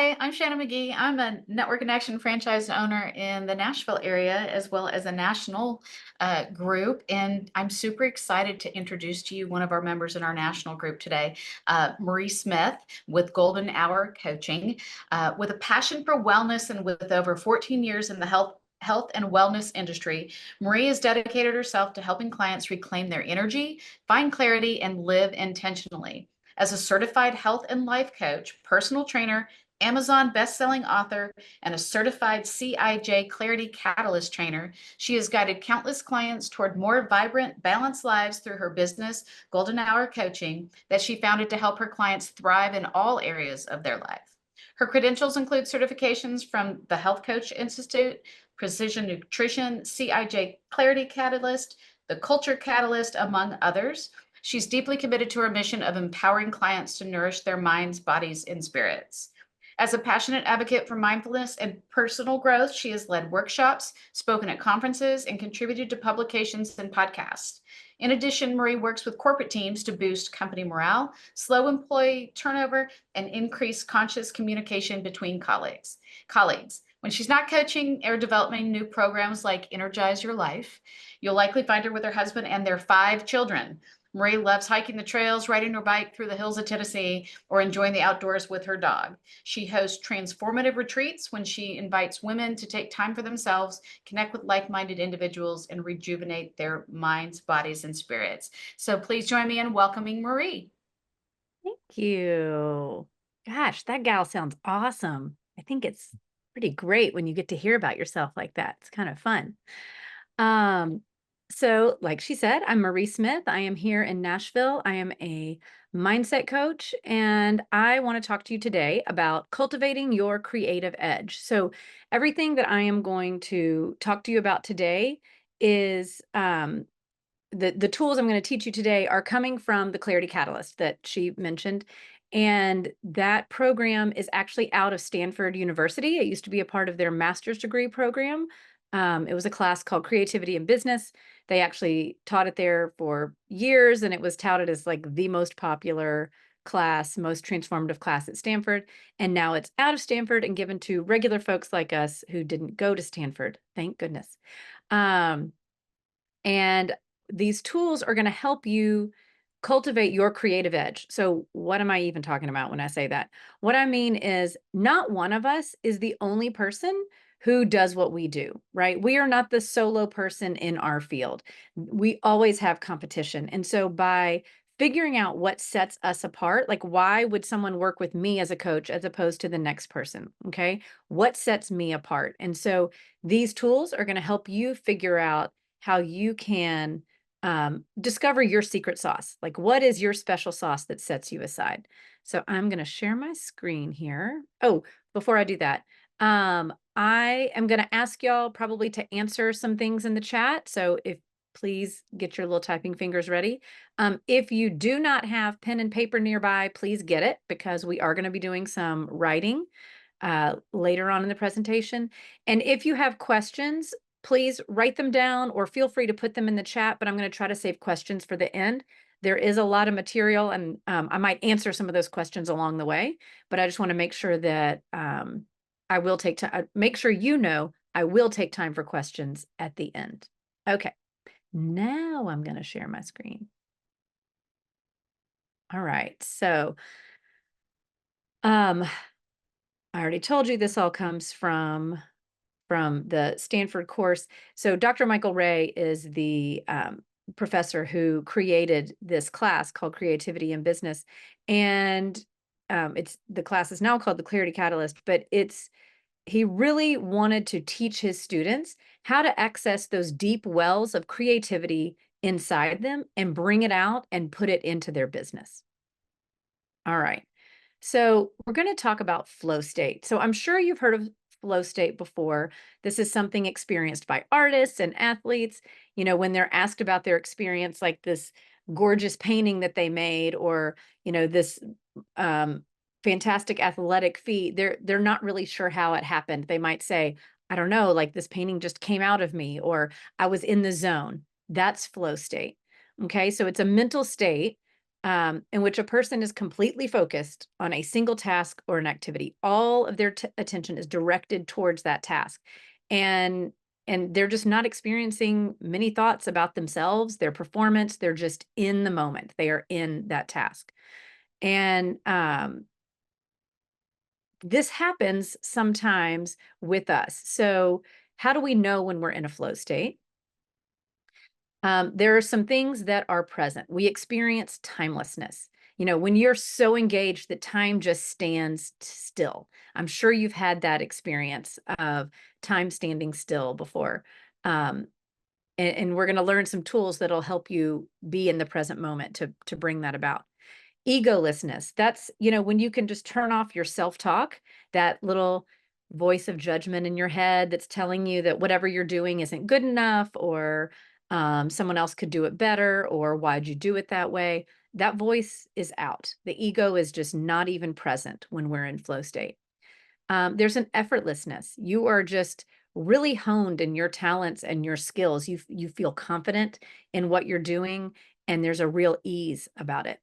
Hi, I'm Shannon McGee. I'm a Network and Action franchise owner in the Nashville area, as well as a national group. And I'm super excited to introduce to you one of our members in our national group today, Marie Smith with Golden Hour Coaching. With a passion for wellness and with over 14 years in the health and wellness industry, Marie has dedicated herself to helping clients reclaim their energy, find clarity, and live intentionally. As a certified health and life coach, personal trainer, Amazon best-selling author, and a certified CIJ Clarity Catalyst trainer, she has guided countless clients toward more vibrant, balanced lives through her business, Golden Hour Coaching, that she founded to help her clients thrive in all areas of their life. Her credentials include certifications from the Health Coach Institute, Precision Nutrition, CIJ Clarity Catalyst, the Culture Catalyst, among others. She's deeply committed to her mission of empowering clients to nourish their minds, bodies, and spirits. As a passionate advocate for mindfulness and personal growth, she has led workshops, spoken at conferences, and contributed to publications and podcasts. In addition, Marie works with corporate teams to boost company morale, slow employee turnover, and increase conscious communication between colleagues. When she's not coaching or developing new programs like Energize Your Life, you'll likely find her with her husband and their 5 children. Marie loves hiking the trails, riding her bike through the hills of Tennessee, or enjoying the outdoors with her dog. She hosts transformative retreats when she invites women to take time for themselves, connect with like-minded individuals, and rejuvenate their minds, bodies, and spirits. So please join me in welcoming Marie. Thank you. Gosh, that gal sounds awesome. I think it's pretty great when you get to hear about yourself like that. It's kind of fun. Um, so like she said, I'm Marie Smith. I am here in Nashville. I am a mindset coach, and I want to talk to you today about cultivating your creative edge. So everything that I am going to talk to you about today is the tools I'm going to teach you today are coming from the Clarity Catalyst that she mentioned. And that program is actually out of Stanford University. It used to be a part of their master's degree program. It was a class called Creativity in Business. They actually taught it there for years, and it was touted as like the most popular class, most transformative class at Stanford. And now it's out of Stanford and given to regular folks like us who didn't go to Stanford. Thank goodness. Um, and these tools are going to help you cultivate your creative edge. So, what am I even talking about when I say that? What I mean is, not one of us is the only person who does what we do, right? We are not the solo person in our field. We always have competition. And so, by figuring out what sets us apart, like why would someone work with me as a coach as opposed to the next person? Okay. What sets me apart? And so, these tools are going to help you figure out how you can discover your secret sauce. Like, what is your special sauce that sets you aside? So I'm going to share my screen here. Oh, before I do that, I am going to ask y'all probably to answer some things in the chat. So if please get your little typing fingers ready. If you do not have pen and paper nearby, please get it because we are going to be doing some writing later on in the presentation. And if you have questions, please write them down or feel free to put them in the chat, but I'm going to try to save questions for the end. There is a lot of material, and I might answer some of those questions along the way, but I just want to make sure that I will take time, make sure you know I will take time for questions at the end. Okay, now I'm going to share my screen. All right, so I already told you this all comes from the Stanford course. So Dr. Michael Ray is the professor who created this class called Creativity in Business. And the class is now called the Clarity Catalyst, but he really wanted to teach his students how to access those deep wells of creativity inside them and bring it out and put it into their business. All right. So we're going to talk about flow state. So I'm sure you've heard of flow state before. This is something experienced by artists and athletes. You know, when they're asked about their experience, like this gorgeous painting that they made, or this fantastic athletic feat, they're not really sure how it happened. They might say, I don't know, like this painting just came out of me, or I was in the zone. That's flow state. Okay, so it's a mental state in which a person is completely focused on a single task or an activity. All of their attention is directed towards that task. And they're just not experiencing many thoughts about themselves, their performance. They're just in the moment. They are in that task. And this happens sometimes with us. So how do we know when we're in a flow state? There are some things that are present. We experience timelessness. You know, when you're so engaged that time just stands still. I'm sure you've had that experience of time standing still before. Um, and we're going to learn some tools that'll help you be in the present moment to bring that about. Egolessness, that's, you know, when you can just turn off your self-talk, that little voice of judgment in your head that's telling you that whatever you're doing isn't good enough, or someone else could do it better, or why'd you do it that way? That voice is out. The ego is just not even present when we're in flow state. There's an effortlessness. You are just really honed in your talents and your skills. You feel confident in what you're doing, and there's a real ease about it.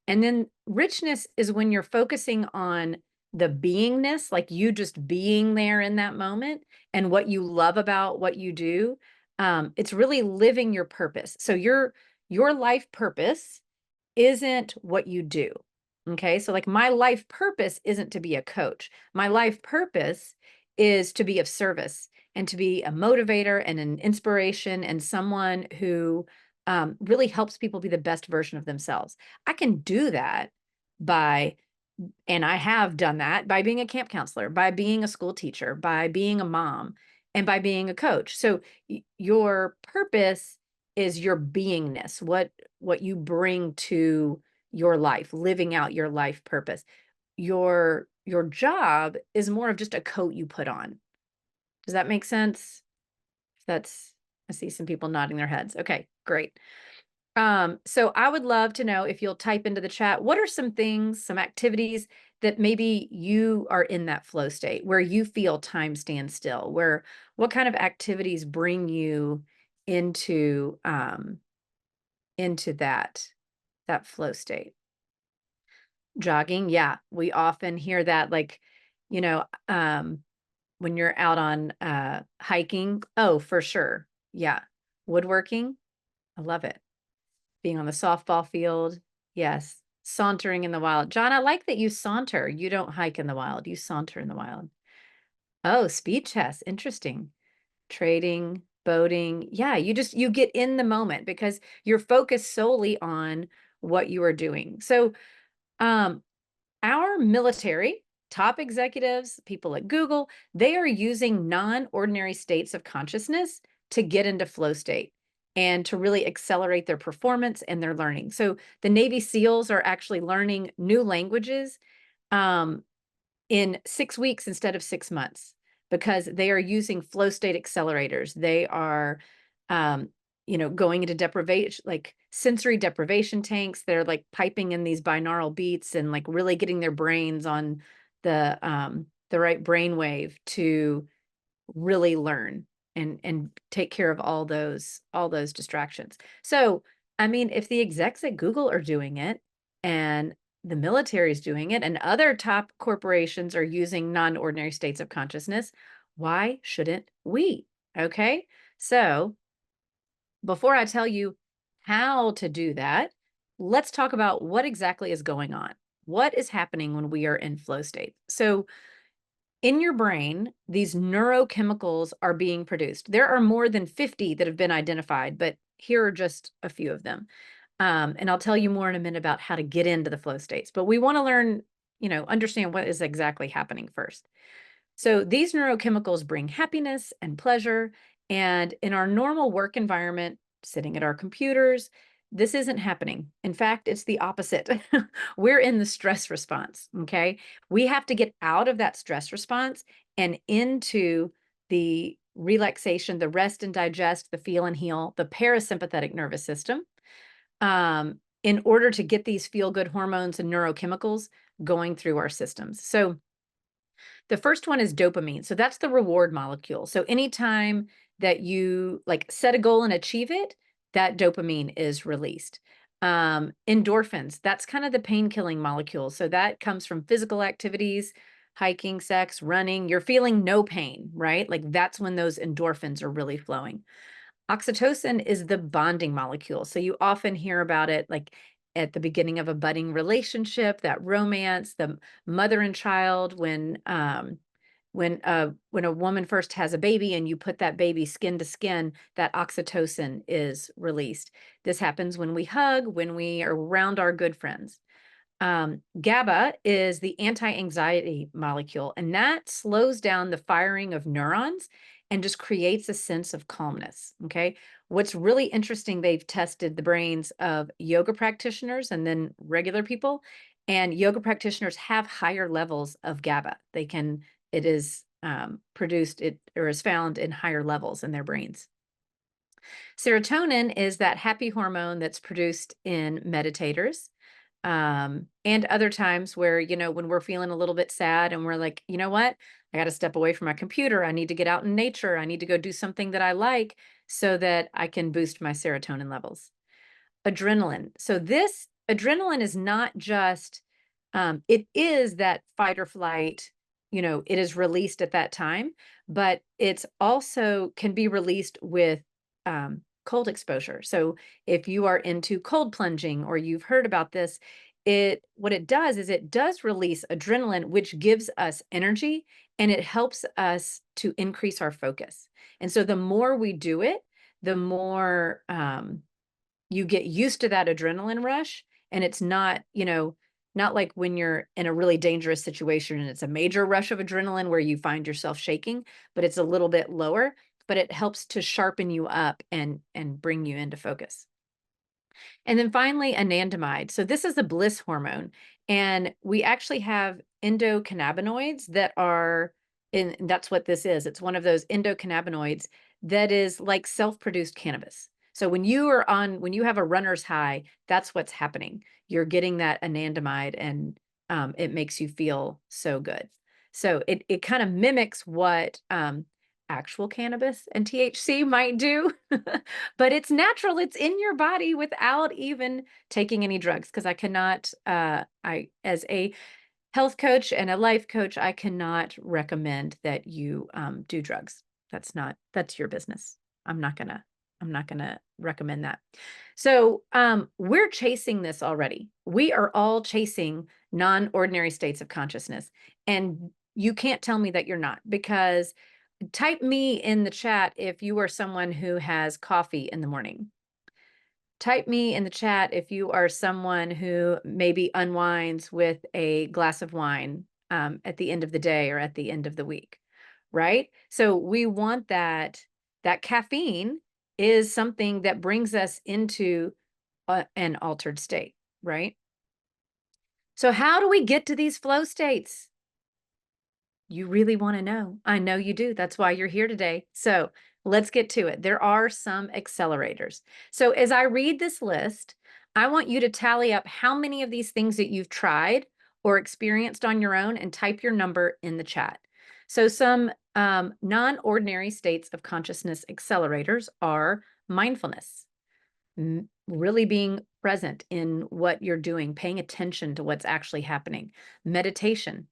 And then richness is when you're focusing on the beingness, like you just being there in that moment and what you love about what you do. It's really living your purpose. So your life purpose isn't what you do. Okay. So, like, my life purpose isn't to be a coach. My life purpose is to be of service and to be a motivator and an inspiration and someone who really helps people be the best version of themselves. I can do that by, and I have done that by being a camp counselor, by being a school teacher, by being a mom, and by being a coach. So your purpose is your beingness, what you bring to your life, living out your life purpose. Your job is more of just a coat you put on. Does that make sense? That's, I see some people nodding their heads. Okay, great. So I would love to know if you'll type into the chat, what are some things, some activities that maybe you are in that flow state where you feel time stand still, where what kind of activities bring you into into that flow state? Jogging, yeah, we often hear that, like, you know, when you're out on hiking, oh, for sure. Yeah. Woodworking, I love it. Being on the softball field, yes. Sauntering in the wild. John, I like that you saunter. You don't hike in the wild, you saunter in the wild. Oh, speed chess, interesting. Trading, boating. Yeah, you get in the moment because you're focused solely on what you are doing. So, um, our military, top executives, people at Google, they are using non-ordinary states of consciousness to get into flow state and to really accelerate their performance and their learning. So the Navy SEALs are actually learning new languages um, in 6 weeks instead of 6 months because they are using flow state accelerators. They are, um, going into deprivation, like sensory deprivation tanks. They're like piping in these binaural beats and like really getting their brains on the right brainwave to really learn and take care of all those distractions. So, I mean, if the execs at Google are doing it and the military is doing it and other top corporations are using non-ordinary states of consciousness, why shouldn't we? Okay? So, before I tell you how to do that, let's talk about what exactly is going on. What is happening when we are in flow state? So, in your brain, these neurochemicals are being produced. There are more than 50 that have been identified, but here are just a few of them. And I'll tell you more in a minute about how to get into the flow states. But we want to learn, understand what is exactly happening first. So these neurochemicals bring happiness and pleasure. And in our normal work environment, sitting at our computers, this isn't happening. In fact, it's the opposite. We're in the stress response. Okay. We have to get out of that stress response and into the relaxation, the rest and digest, the feel and heal, the parasympathetic nervous system, in order to get these feel good hormones and neurochemicals going through our systems. So, the first one is dopamine. So that's the reward molecule. So anytime that you like set a goal and achieve it, that dopamine is released. Endorphins, that's kind of the pain killing molecule. So that comes from physical activities, hiking, sex, running. You're feeling no pain, right? Like that's when those endorphins are really flowing. Oxytocin is the bonding molecule. So you often hear about it like at the beginning of a budding relationship, that romance, the mother and child, when a woman first has a baby and you put that baby skin to skin, that oxytocin is released. This happens when we hug, when we are around our good friends. GABA is the anti-anxiety molecule, and that slows down the firing of neurons and just creates a sense of calmness. Okay. What's really interesting, they've tested the brains of yoga practitioners and then regular people, and yoga practitioners have higher levels of GABA. It is produced, it or is found in higher levels in their brains. Serotonin is that happy hormone that's produced in meditators. And other times where, when we're feeling a little bit sad and we're like, you know what? I got to step away from my computer. I need to get out in nature. I need to go do something that I like so that I can boost my serotonin levels. Adrenaline. So this adrenaline is not just, it is that fight or flight, it is released at that time, but it's also can be released with cold exposure. So if you are into cold plunging or you've heard about this, what it does is it does release adrenaline, which gives us energy and it helps us to increase our focus. And so the more we do it, the more you get used to that adrenaline rush, and it's not like when you're in a really dangerous situation and it's a major rush of adrenaline where you find yourself shaking, but it's a little bit lower, but it helps to sharpen you up and bring you into focus. And then finally, anandamide. So this is the bliss hormone, and we actually have endocannabinoids that are in. That's what this is. It's one of those endocannabinoids that is like self-produced cannabis. So when you have a runner's high, that's what's happening. You're getting that anandamide, and it makes you feel so good. So it kind of mimics what actual cannabis and THC might do, but it's natural. It's in your body without even taking any drugs. Because I cannot, as a health coach and a life coach, I cannot recommend that you do drugs. That's your business. I'm not gonna, I'm not gonna recommend that. So we're chasing this already. We are all chasing non-ordinary states of consciousness. And you can't tell me that you're not, because type me in the chat if you are someone who has coffee in the morning. Type me in the chat if you are someone who maybe unwinds with a glass of wine at the end of the day or at the end of the week, right? So we want that caffeine is something that brings us into an altered state, right? So how do we get to these flow states? You really want to know. I know you do. That's why you're here today. So let's get to it. There are some accelerators. So as I read this list, I want you to tally up how many of these things that you've tried or experienced on your own and type your number in the chat. So some non-ordinary states of consciousness accelerators are mindfulness, really being present in what you're doing, paying attention to what's actually happening, meditation,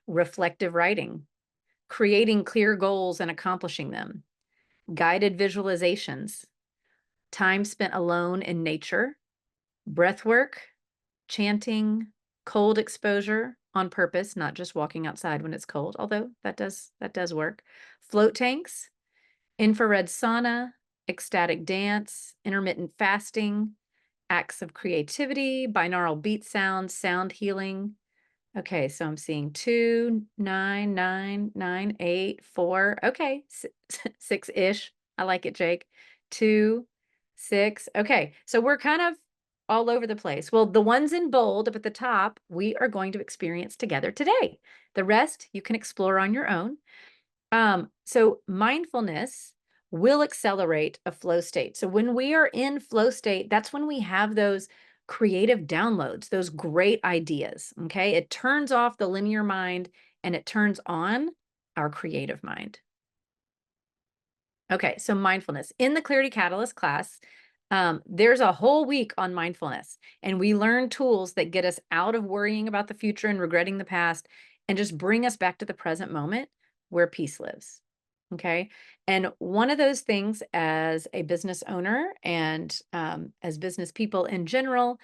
reflective writing, creating clear goals and accomplishing them, guided visualizations, time spent alone in nature, breath work, chanting, cold exposure on purpose, not just walking outside when it's cold, although that does work, float tanks, infrared sauna, ecstatic dance, intermittent fasting, acts of creativity, binaural beat sounds, sound healing. Okay, so I'm seeing 2, 9, 9, 9, 8, 4. Okay, 6-ish. I like it, Jake. 2, 6. Okay, so we're kind of all over the place. Well, the ones in bold up at the top, we are going to experience together today. The rest you can explore on your own. So mindfulness will accelerate a flow state. So when we are in flow state, that's when we have those creative downloads, those great ideas. Okay. It turns off the linear mind and it turns on our creative mind. Okay. So mindfulness in the Clarity Catalyst class, There's a whole week on mindfulness, and we learn tools that get us out of worrying about the future and regretting the past and just bring us back to the present moment where peace lives. Okay. And one of those things as a business owner and as business people in general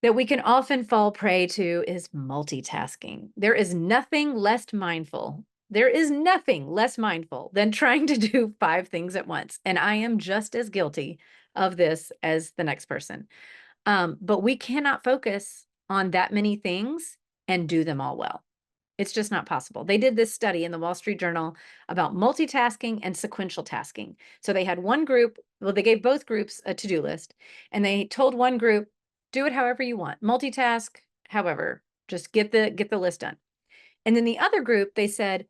that we can often fall prey to is multitasking. There is nothing less mindful. There is nothing less mindful than trying to do 5 things at once. And I am just as guilty of this as the next person. But we cannot focus on that many things and do them all well. It's just not possible. They did this study in the Wall Street Journal about multitasking and sequential tasking. So they had one group, well, they gave both groups a to-do list, and they told one group, do it however you want. Multitask, however, just get the list done. And then the other group, they said,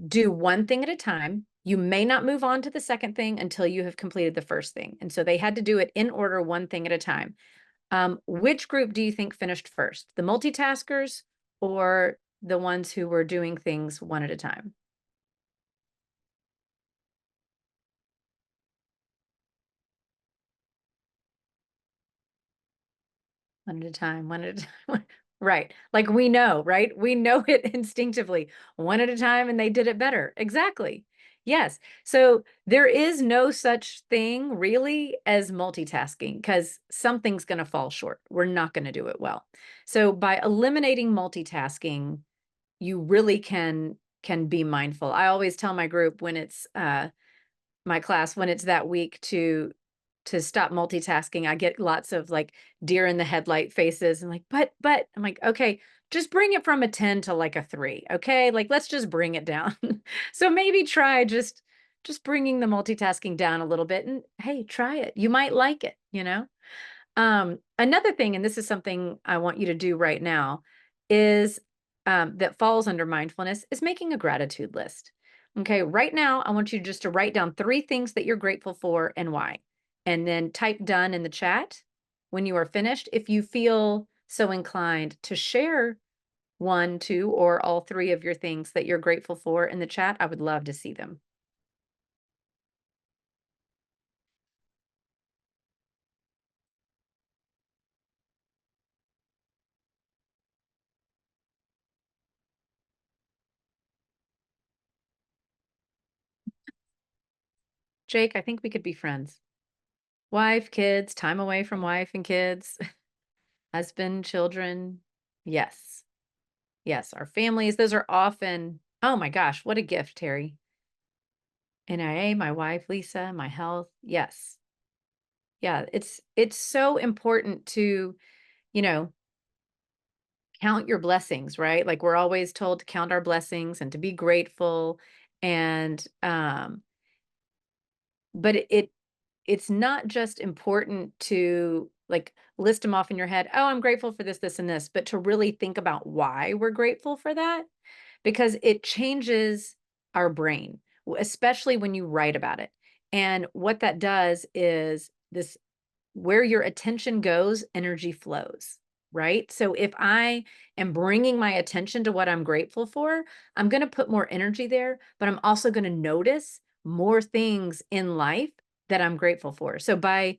do one thing at a time. You may not move on to the second thing until you have completed the first thing. And so they had to do it in order, one thing at a time. Which group do you think finished first? The multitaskers or the ones who were doing things one at a time? One at a time, one at a time. Right. Like we know, right? We know it instinctively, one at a time, and they did it better. Exactly. Yes. So there is no such thing really as multitasking because something's going to fall short. We're not going to do it well. So by eliminating multitasking, you really can be mindful. I always tell my group when it's my class when it's that week to stop multitasking. I get lots of like deer in the headlight faces and like, but I'm like, okay, just bring it from a 10 to like a 3. Okay. Like, let's just bring it down. So maybe try just bringing the multitasking down a little bit and hey, try it. You might like it, you know? Another thing, and this is something I want you to do right now, is that falls under mindfulness is making a gratitude list. Okay, right now, I want you just to write down 3 things that you're grateful for and why, and then type done in the chat when you are finished. If you feel so inclined to share 1, 2, or all 3 of your things that you're grateful for in the chat, I would love to see them. Jake, I think we could be friends. Wife, kids, time away from wife and kids. Husband, children. Yes. Yes, our families, those are often oh my gosh, what a gift, Terry. NIA, my wife, Lisa, my health. Yes. Yeah, it's so important to, you know, count your blessings, right? Like we're always told to count our blessings and to be grateful and but it's not just important to like list them off in your head. Oh, I'm grateful for this, this, and this, but to really think about why we're grateful for that because it changes our brain, especially when you write about it. And what that does is this where your attention goes, energy flows, right? So if I am bringing my attention to what I'm grateful for, I'm going to put more energy there, but I'm also going to notice more things in life that I'm grateful for. So by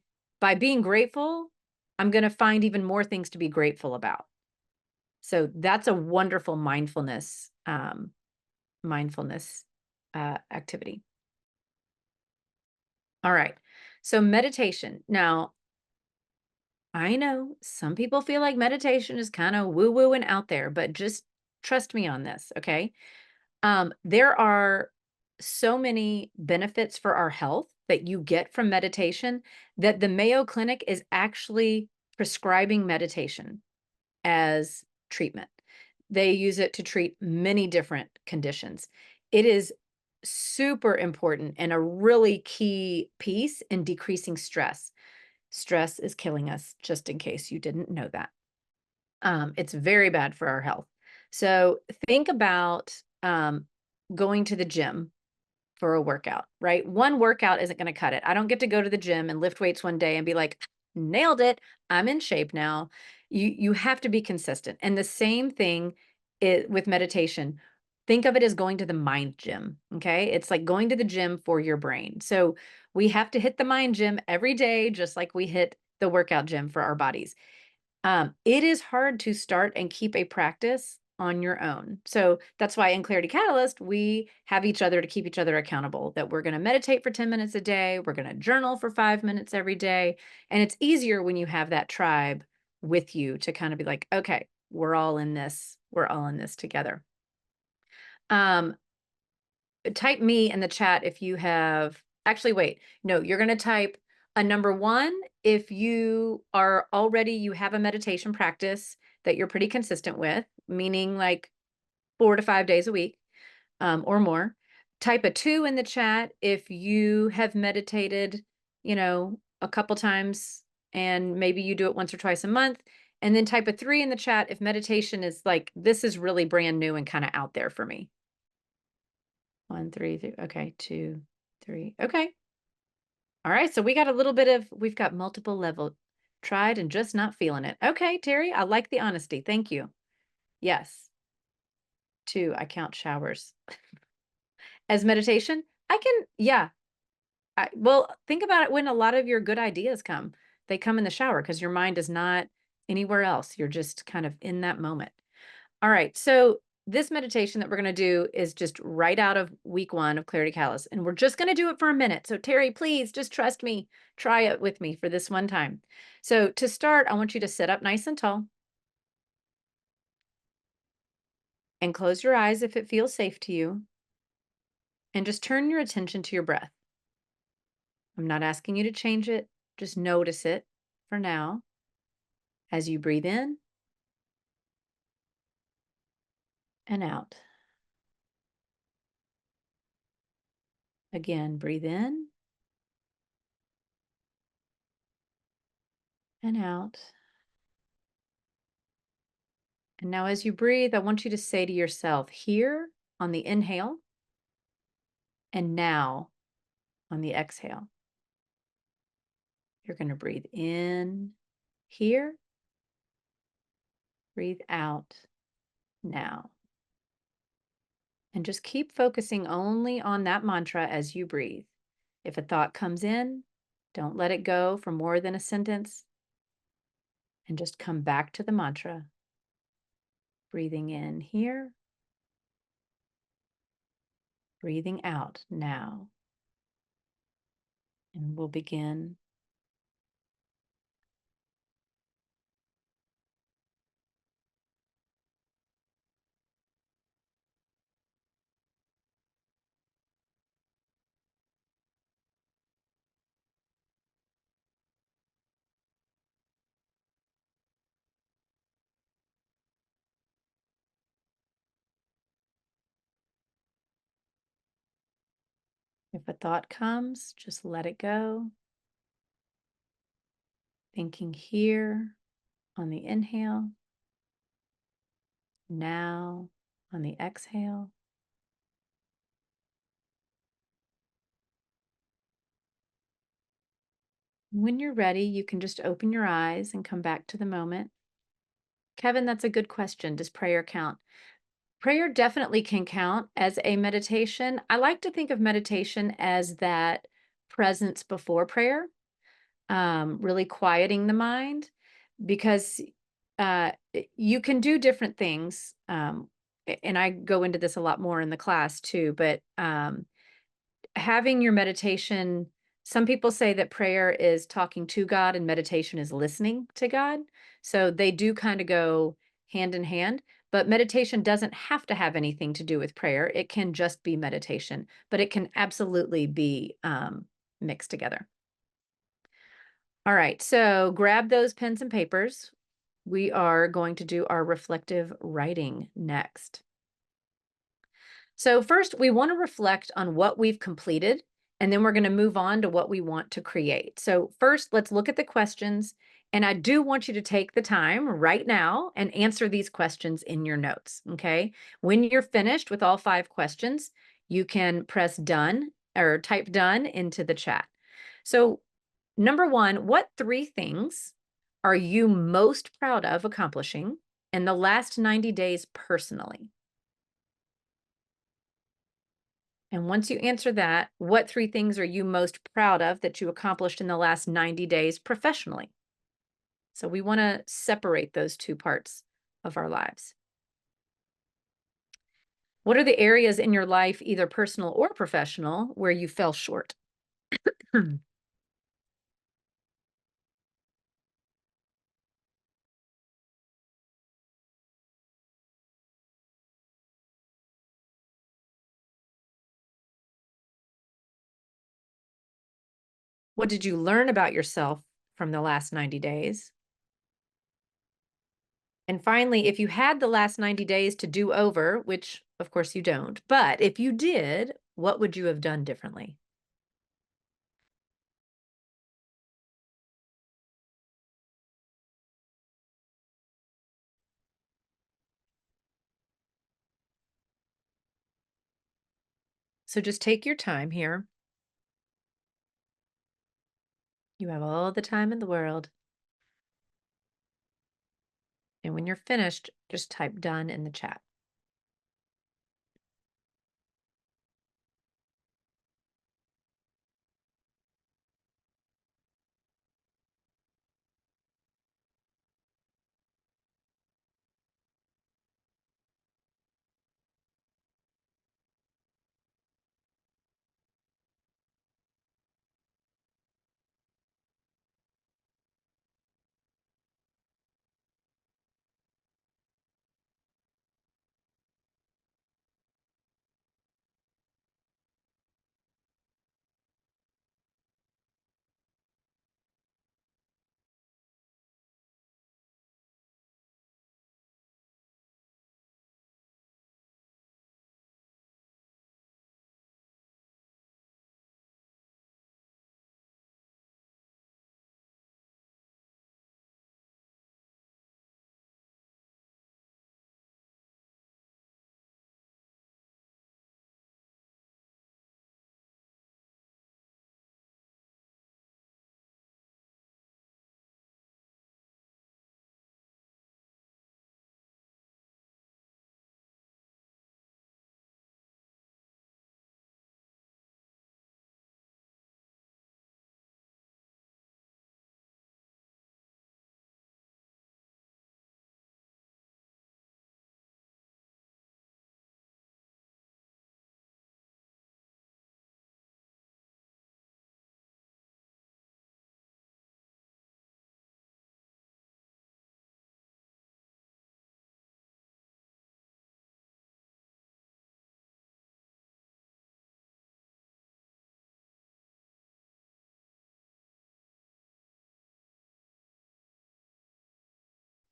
being grateful, I'm going to find even more things to be grateful about. So that's a wonderful mindfulness activity. All right. So meditation. Now, I know some people feel like meditation is kind of woo woo and out there, but just trust me on this, okay? There are so many benefits for our health that you get from meditation that the Mayo Clinic is actually prescribing meditation as treatment. They use it to treat many different conditions. It is super important and a really key piece in decreasing stress. Stress is killing us, just in case you didn't know that. It's very bad for our health. So think about going to the gym for a workout, right? One workout isn't going to cut it. I don't get to go to the gym and lift weights one day and be like, nailed it. I'm in shape now. You have to be consistent. And the same thing with meditation. think of it as going to the mind gym, okay? It's like going to the gym for your brain. So we have to hit the mind gym every day, just like we hit the workout gym for our bodies. It is hard to start and keep a practice on your own. So that's why in Clarity Catalyst, we have each other to keep each other accountable, that we're going to meditate for 10 minutes a day. We're going to journal for 5 minutes every day. And it's easier when you have that tribe with you to kind of be like, okay, we're all in this. We're all in this together. Um, Type me in the chat if you have, actually, wait, no, you're going to type a number 1 if you are already, you have a meditation practice that you're pretty consistent with, meaning like 4 to 5 days a week, or more. Type a 2 in the chat if you have meditated, a couple times and maybe you do it once or twice a month. And then type a 3 in the chat if meditation is like, this is really brand new and kind of out there for me. 1, 3, 3. Okay, 2, 3. Okay. All right. So we've got multiple level tried and just not feeling it. Okay, Terry, I like the honesty. Thank you. Yes. 2, I count showers as meditation. Yeah. Well, think about it when a lot of your good ideas come. They come in the shower because your mind is not anywhere else. You're just kind of in that moment. All right. So this meditation that we're going to do is just right out of week 1 of Clarity Catalyst. And we're just going to do it for a minute. So Terry, please just trust me. Try it with me for this one time. So to start, I want you to sit up nice and tall and close your eyes if it feels safe to you. And just turn your attention to your breath. I'm not asking you to change it. Just notice it for now as you breathe in and out. Again, breathe in and out. And now as you breathe, I want you to say to yourself, here on the inhale and now on the exhale. You're going to breathe in here, breathe out now. And just keep focusing only on that mantra as you breathe. If a thought comes in, don't let it go for more than a sentence. And just come back to the mantra. Breathing in here, breathing out now. And we'll begin. If a thought comes, just let it go. Thinking here on the inhale, now on the exhale. When you're ready, you can just open your eyes and come back to the moment. Kevin, that's a good question. Does prayer count? Prayer definitely can count as a meditation. I like to think of meditation as that presence before prayer, really quieting the mind, because you can do different things. And I go into this a lot more in the class too, but having your meditation, some people say that prayer is talking to God and meditation is listening to God. So they do kind of go hand in hand, but meditation doesn't have to have anything to do with prayer. It can just be meditation, but it can absolutely be mixed together. All right, so grab those pens and papers. We are going to do our reflective writing next. So first, we want to reflect on what we've completed, and then we're going to move on to what we want to create. So first, let's look at the questions. And I do want you to take the time right now and answer these questions in your notes, okay? When you're finished with all 5 questions, you can press done or type done into the chat. So number 1, what 3 things are you most proud of accomplishing in the last 90 days personally? And once you answer that, what 3 things are you most proud of that you accomplished in the last 90 days professionally? So we want to separate those two parts of our lives. What are the areas in your life, either personal or professional, where you fell short? What did you learn about yourself from the last 90 days? And finally, if you had the last 90 days to do over, which of course you don't, but if you did, what would you have done differently? So just take your time here. You have all the time in the world. And when you're finished, just type done in the chat.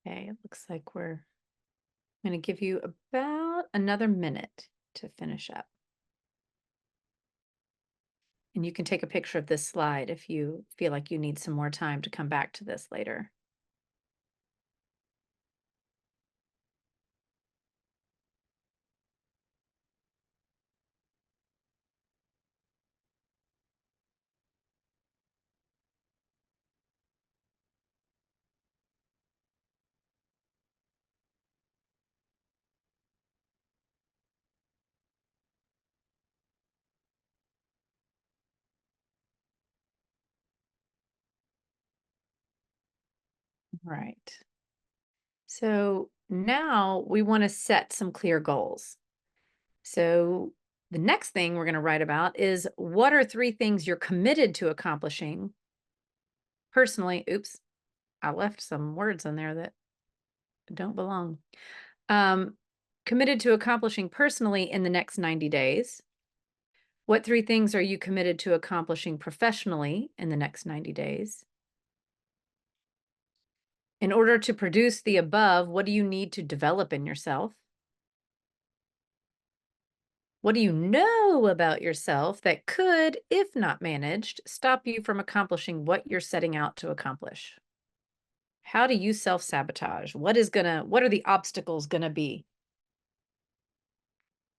Okay, it looks like I'm going to give you about another minute to finish up. And you can take a picture of this slide if you feel like you need some more time to come back to this later. Right. So now we want to set some clear goals. So the next thing we're going to write about is what are 3 things you're committed to accomplishing personally. Oops, I left some words in there that don't belong. Um, Committed to accomplishing personally in the next 90 days. What 3 things are you committed to accomplishing professionally in the next 90 days? In order to produce the above, what do you need to develop in yourself? What do you know about yourself that could, if not managed, stop you from accomplishing what you're setting out to accomplish? How do you self-sabotage? What are the obstacles gonna be?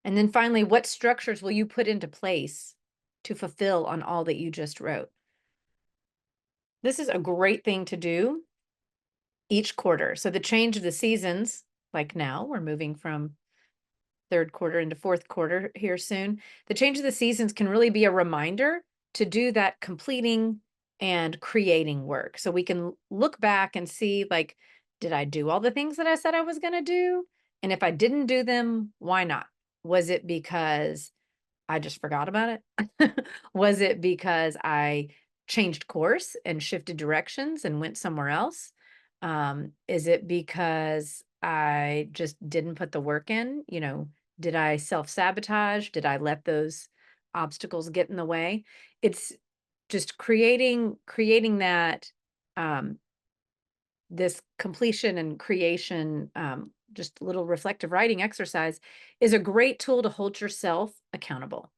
And then finally, what structures will you put into place to fulfill on all that you just wrote? This is a great thing to do each quarter. So the change of the seasons, like now, we're moving from third quarter into fourth quarter here soon. The change of the seasons can really be a reminder to do that completing and creating work. So we can look back and see, like, did I do all the things that I said I was going to do? And if I didn't do them, why not? Was it because I just forgot about it? Was it because I changed course and shifted directions and went somewhere else? Is it because I just didn't put the work in? Did I self-sabotage? Did I let those obstacles get in the way? It's just creating that um, this completion and creation, just little reflective writing exercise is a great tool to hold yourself accountable.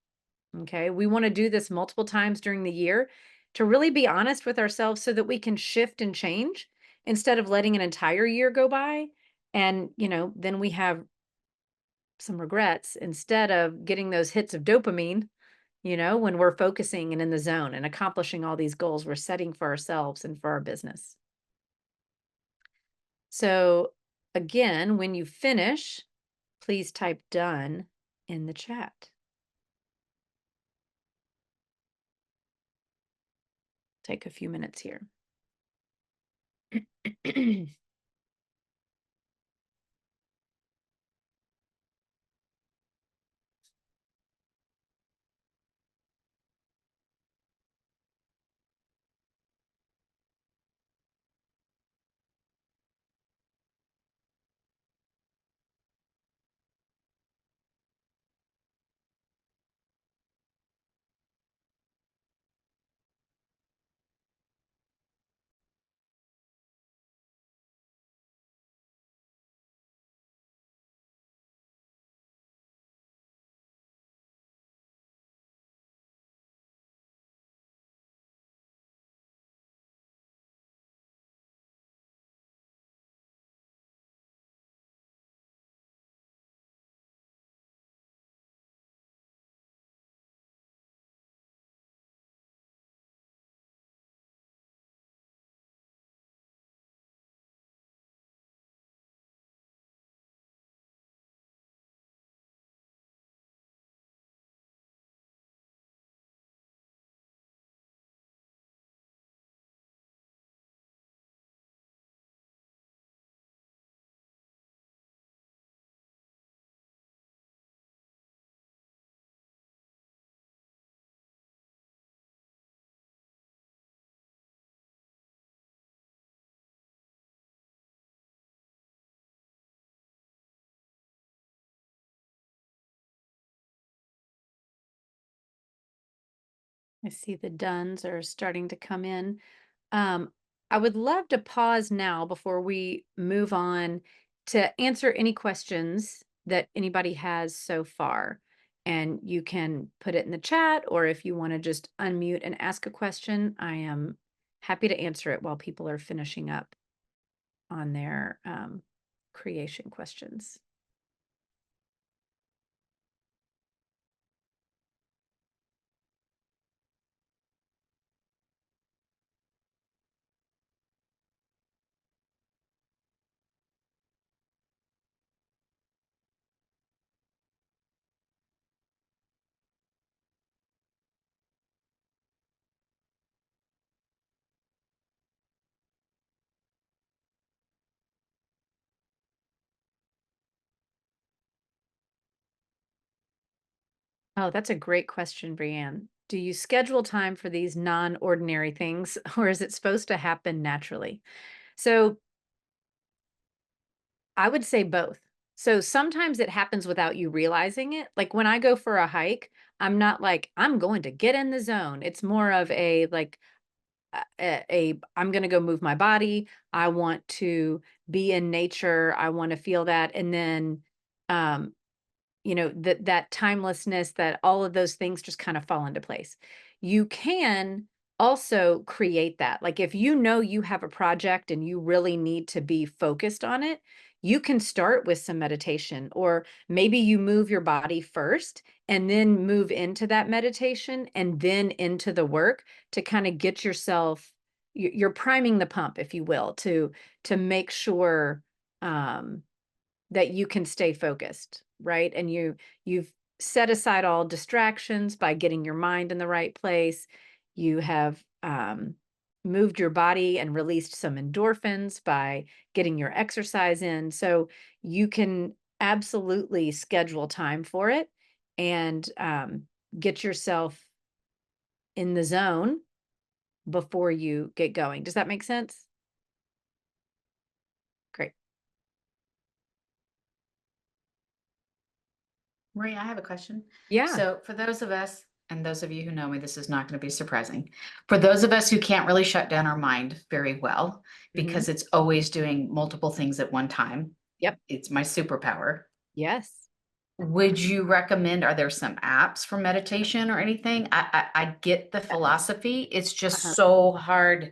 Okay. We want to do this multiple times during the year to really be honest with ourselves so that we can shift and change instead of letting an entire year go by. And, then we have some regrets instead of getting those hits of dopamine, when we're focusing and in the zone and accomplishing all these goals we're setting for ourselves and for our business. So, again, when you finish, please type done in the chat. Take a few minutes here. I see the duns are starting to come in. Um, I would love to pause now before we move on to answer any questions that anybody has so far. And you can put it in the chat, or if you want to just unmute and ask a question, I am happy to answer it while people are finishing up on their creation questions. Oh, that's a great question, Brianne. Do you schedule time for these non-ordinary things, or is it supposed to happen naturally? So I would say both. So sometimes it happens without you realizing it. Like when I go for a hike, I'm not like, I'm going to get in the zone. It's more of a like I'm going to go move my body. I want to be in nature. I want to feel that. And then um that timelessness, that all of those things just kind of fall into place. You can also create that. Like if you know you have a project and you really need to be focused on it, you can start with some meditation, or maybe you move your body first and then move into that meditation and then into the work to kind of get yourself, you're priming the pump, if you will, to make sure that you can stay focused. right? And you've set aside all distractions by getting your mind in the right place. You have moved your body and released some endorphins by getting your exercise in. So you can absolutely schedule time for it and get yourself in the zone before you get going. Does that make sense? Great. Maria, I have a question. Yeah. So, for those of us, and those of you who know me, this is not going to be surprising. For those of us who can't really shut down our mind very well Hmm. because it's always doing multiple things at one time, Yep. it's my superpower. Yes. Would you recommend, are there some apps for meditation or anything? I get the Yes. philosophy. It's just Uh-huh. so hard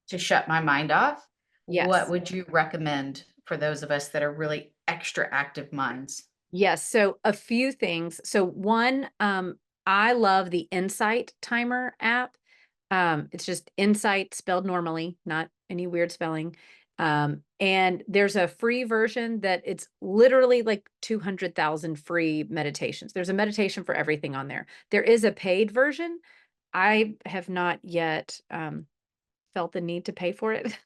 to shut my mind off. What Yes. would you recommend for those of us that are really extra active minds? Yes. So a few things. So one, I love the Insight Timer app. It's just Insight spelled normally, not any weird spelling. And there's a free version that it's literally like 200,000 free meditations. There's a meditation for everything on there. There is a paid version. I have not yet felt the need to pay for it.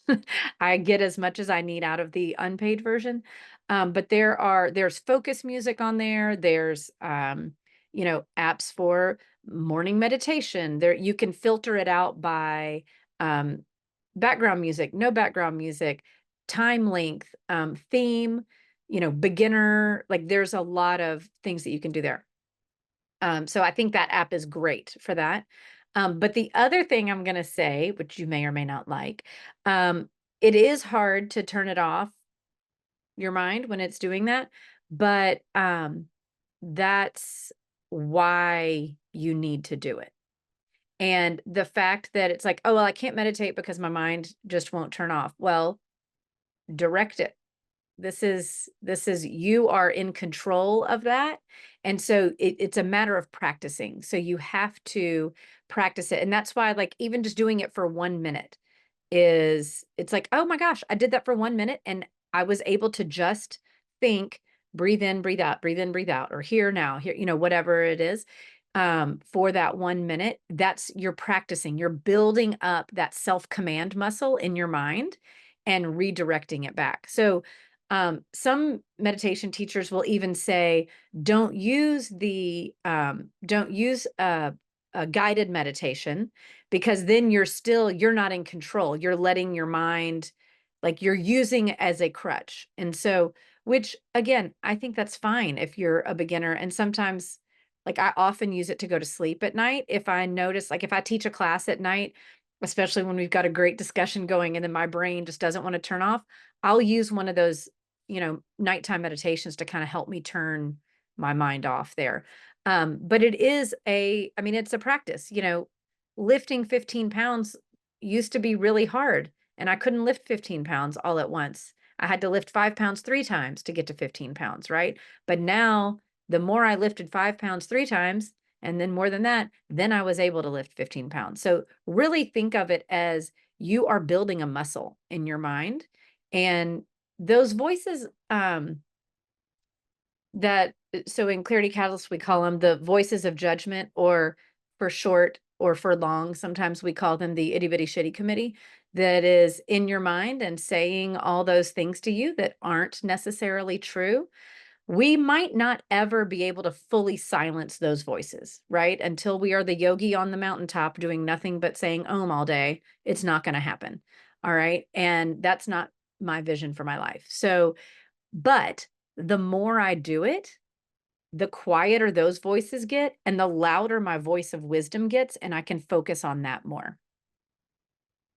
I get as much as I need out of the unpaid version. But there's focus music on there. There's apps for morning meditation. There you can filter it out by um, background music, no background music, time length, theme, beginner. Like there's a lot of things that you can do there. So I think that app is great for that. But the other thing I'm going to say, which you may or may not like, um, it is hard to turn it off your mind when it's doing that, but that's why you need to do it. And the fact that it's like, oh, well, I can't meditate because my mind just won't turn off. Well, direct it. This is you are in control of that. And so it's a matter of practicing. So you have to practice it. And that's why, like, even just doing it for 1 minute it's like, oh my gosh, I did that for 1 minute and I was able to just think, breathe in, breathe out, breathe in, breathe out, or here now, here, whatever it is. For that 1 minute, that's you're practicing, you're building up that self-command muscle in your mind and redirecting it back. So some meditation teachers will even say, don't use a guided meditation because then you're not in control. You're letting your mind, like you're using it as a crutch. And so, which again, I think that's fine if you're a beginner. And sometimes, like I often use it to go to sleep at night. If I notice, like if I teach a class at night, especially when we've got a great discussion going and then my brain just doesn't want to turn off, I'll use one of those, nighttime meditations to kind of help me turn my mind off there. But I mean, it's a practice, lifting 15 pounds used to be really hard and I couldn't lift 15 pounds all at once. I had to lift 5 pounds 3 times to get to 15 pounds, right? But now the more I lifted 5 pounds 3 times, and then more than that, then I was able to lift 15 pounds. So really think of it as you are building a muscle in your mind. And those voices, so in Clarity Catalyst, we call them the voices of judgment, or for short or for long, sometimes we call them the itty bitty shitty committee that is in your mind and saying all those things to you that aren't necessarily true. We might not ever be able to fully silence those voices, right? Until we are the yogi on the mountaintop doing nothing but saying Om all day, it's not going to happen. All right. And that's not my vision for my life. So, but the more I do it, the quieter those voices get and the louder my voice of wisdom gets, and I can focus on that more.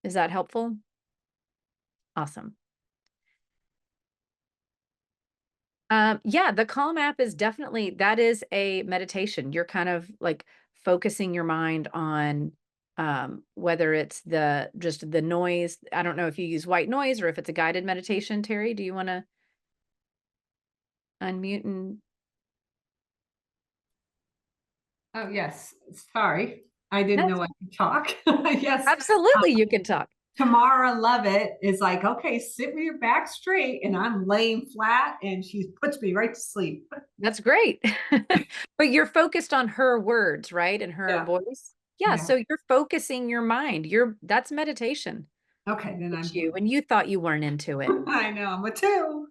Is that helpful? Awesome. Yeah, the Calm app is definitely that is a meditation. You're kind of like focusing your mind on whether it's just the noise. I don't know if you use white noise or if it's a guided meditation, Terry. Do you want to unmute and Oh, yes. Sorry. I didn't that's know I could talk. Yes. absolutely you can talk. Tamara Levitt is like, okay, sit with your back straight, and I'm laying flat, and she puts me right to sleep. That's great. But you're focused on her words, right? And her Yeah, voice. Yeah, yeah. so you're focusing your mind. That's meditation. Okay, then I'm It's you, doing and you thought you weren't into it. it. I know I'm a two,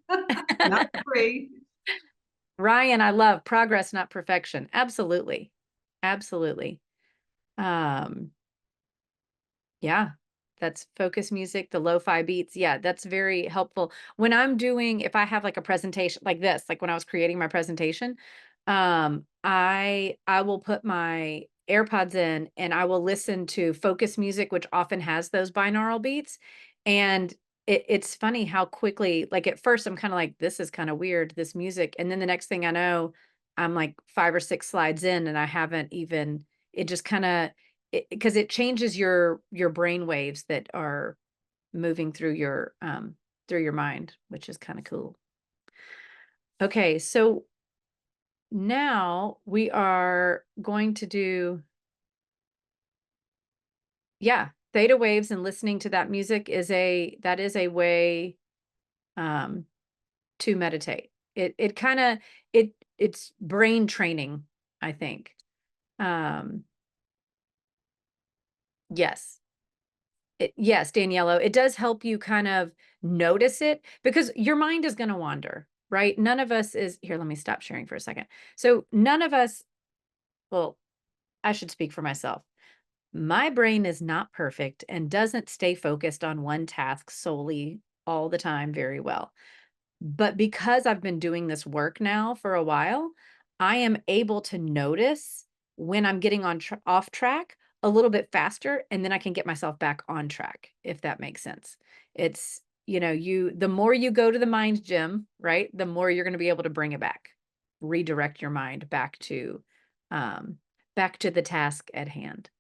not three. Ryan, I love progress, not perfection. Absolutely. Absolutely. Um, yeah, that's focus music, the lo-fi beats. Yeah, that's very helpful. When I'm doing, if I have like a presentation like this, like when I was creating my presentation, I will put my AirPods in and I will listen to focus music, which often has those binaural beats. And it's funny how quickly, like at first I'm kind of like, this is kind of weird, this music. And then the next thing I know, I'm like 5 or 6 slides in and I haven't even, it just kind of, because it changes your brain waves that are moving through your mind, which is kind of cool. Okay, so now we are going to do, yeah, theta waves, and listening to that music is a way um to meditate. It kind of it's brain training, I think. Um yes. Yes, Daniello, it does help you kind of notice it because your mind is going to wander, right? None of us is here. Let me stop sharing for a second. So, none of us, well, I should speak for myself. My brain is not perfect and doesn't stay focused on one task solely all the time very well. But because I've been doing this work now for a while, I am able to notice when I'm getting off track a little bit faster, and then I can get myself back on track, if that makes sense. It's, the more you go to the mind gym, right? The more you're going to be able to bring it back, redirect your mind um, back to the task at hand.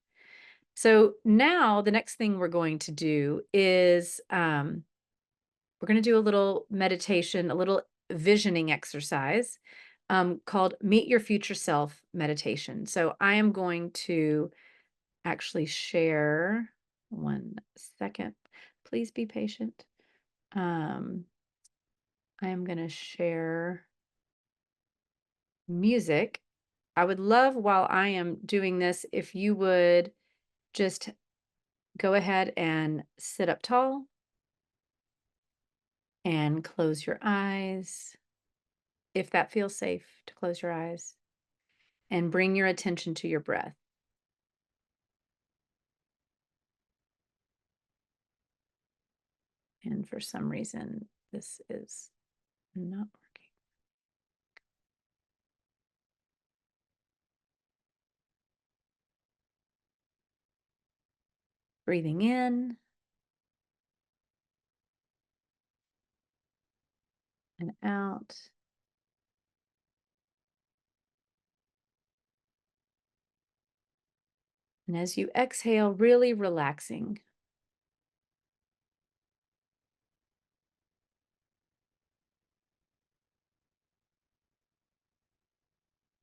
So now the next thing we're going to do is, we're going to do a little meditation, a little visioning exercise called Meet Your Future Self meditation. So I am going to actually share 1 second. Please be patient. Um, I am going to share music. I would love while I am doing this if you would just go ahead and sit up tall and close your eyes if that feels safe to close your eyes. And bring your attention to your breath. And for some reason, this is not working. Breathing in and out. And as you exhale, really relaxing.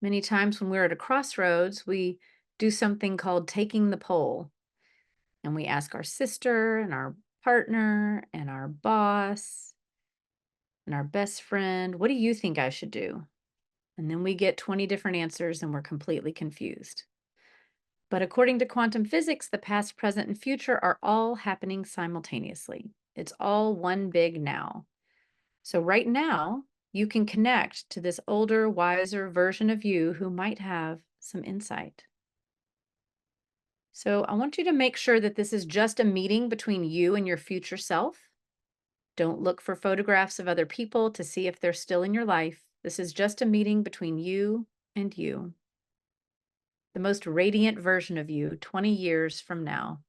Many times when we're at a crossroads, we do something called taking the poll. And we ask our sister and our partner and our boss and our best friend, what do you think I should do? And then we get 20 different answers and we're completely confused. But according to quantum physics, the past, present, and future are all happening simultaneously. It's all one big now. So right now, you can connect to this older, wiser version of you who might have some insight. So I want you to make sure that this is just a meeting between you and your future self. Don't look for photographs of other people to see if they're still in your life. This is just a meeting between you and you, the most radiant version of you 20 years from now.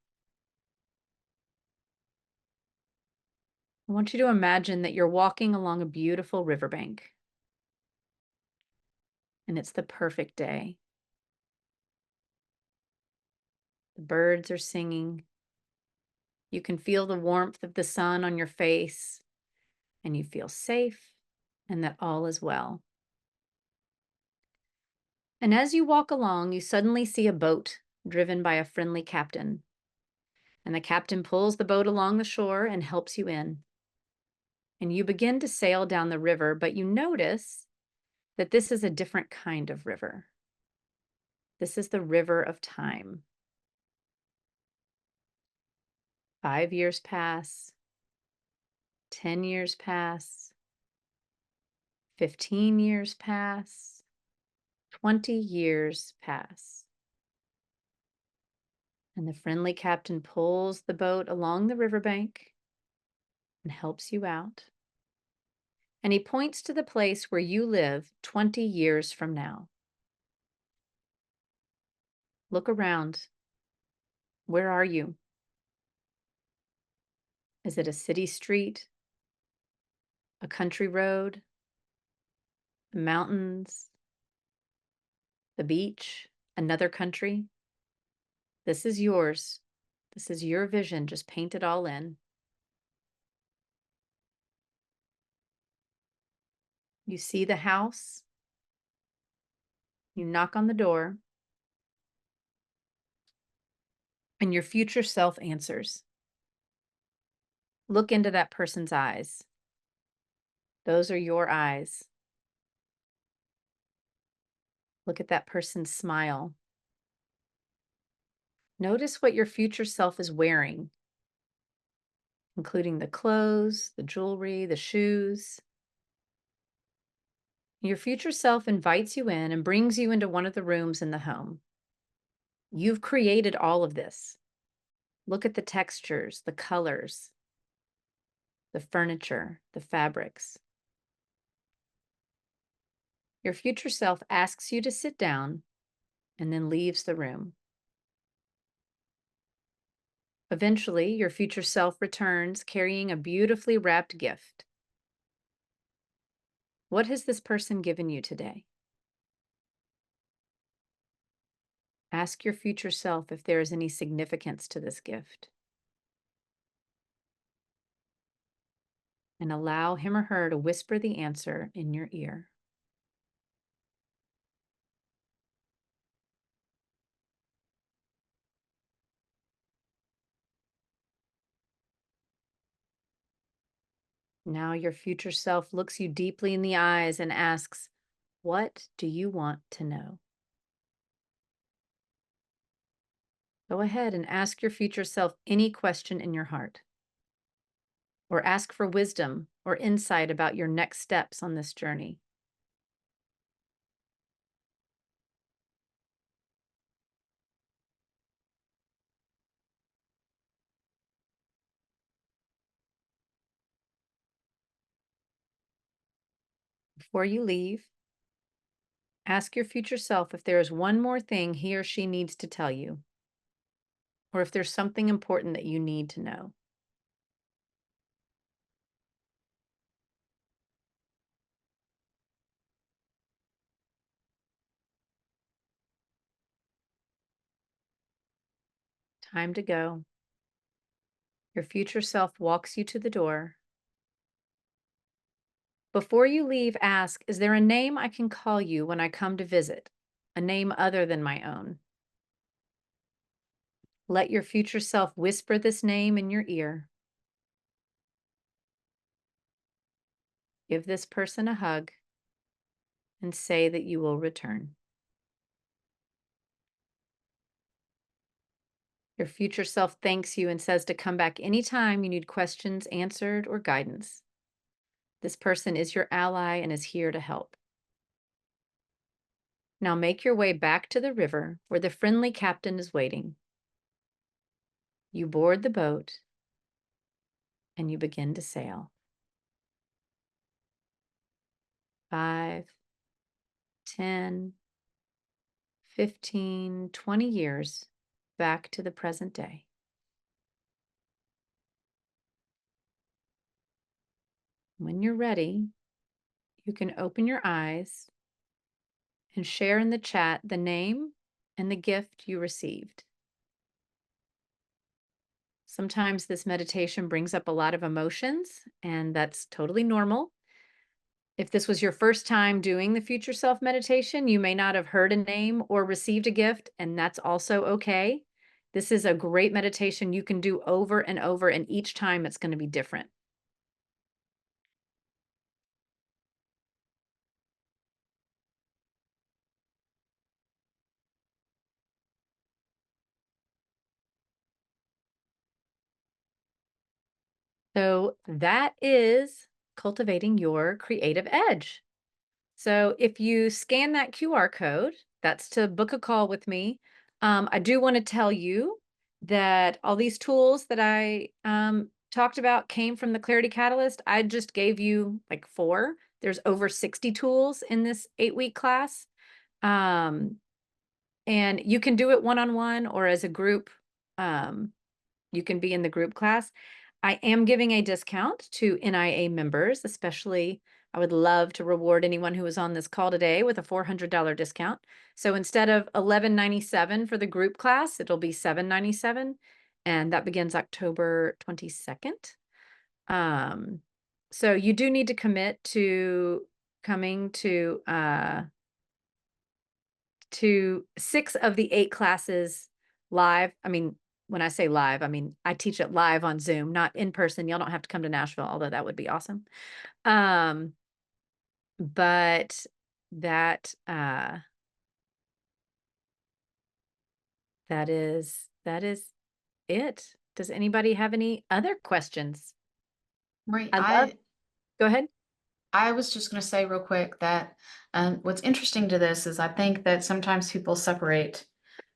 I want you to imagine that you're walking along a beautiful riverbank, and it's the perfect day. The birds are singing. You can feel the warmth of the sun on your face, and you feel safe and that all is well. And as you walk along, you suddenly see a boat driven by a friendly captain. And the captain pulls the boat along the shore and helps you in. And you begin to sail down the river, but you notice that this is a different kind of river. This is the river of time. 5 years pass, 10 years pass, 15 years pass, 20 years pass. And the friendly captain pulls the boat along the riverbank and helps you out. And he points to the place where you live 20 years from now. Look around. Where are you? Is it a city street? A country road? The mountains? The beach? Another country? This is yours. This is your vision. Just paint it all in. You see the house. You knock on the door. And your future self answers. Look into that person's eyes. Those are your eyes. Look at that person's smile. Notice what your future self is wearing, including the clothes, the jewelry, the shoes. Your future self invites you in and brings you into one of the rooms in the home. You've created all of this. Look at the textures, the colors, the furniture, the fabrics. Your future self asks you to sit down and then leaves the room. Eventually, your future self returns carrying a beautifully wrapped gift. What has this person given you today? Ask your future self if there is any significance to this gift. And allow him or her to whisper the answer in your ear. Now your future self looks you deeply in the eyes and asks, "What do you want to know?" Go ahead and ask your future self any question in your heart, or ask for wisdom or insight about your next steps on this journey. Before you leave, ask your future self if there is one more thing he or she needs to tell you, or if there's something important that you need to know. Time to go. Your future self walks you to the door. Before you leave, ask, "Is there a name I can call you when I come to visit? A name other than my own?" Let your future self whisper this name in your ear. Give this person a hug and say that you will return. Your future self thanks you and says to come back anytime you need questions answered or guidance. This person is your ally and is here to help. Now make your way back to the river where the friendly captain is waiting. You board the boat and you begin to sail. 5, 10, 15, 20 years back to the present day. When you're ready, you can open your eyes and share in the chat the name and the gift you received. Sometimes this meditation brings up a lot of emotions, and that's totally normal. If this was your first time doing the future self meditation, you may not have heard a name or received a gift, and that's also okay. This is a great meditation you can do over and over, and each time it's going to be different. So that is cultivating your creative edge. So if you scan that QR code, that's to book a call with me. I do want to tell you that all these tools that I talked about came from the Clarity Catalyst. I just gave you like 4. There's over 60 tools in this 8-week class. Um, and you can do it one-on-one or as a group. You can be in the group class. I am giving a discount to NIA members, especially I would love to reward anyone who was on this call today with a $400 discount. So instead of $11.97 for the group class, it'll be $7.97, and that begins October 22nd. So you do need to commit to coming to 6 of the 8 classes live. I mean, when I say live, I mean, I teach it live on Zoom, not in person. Y'all don't have to come to Nashville, although that would be awesome. But that, that is it. Does anybody have any other questions? Right. I love Go ahead. I was just going to say real quick that what's interesting to this is I think that sometimes people separate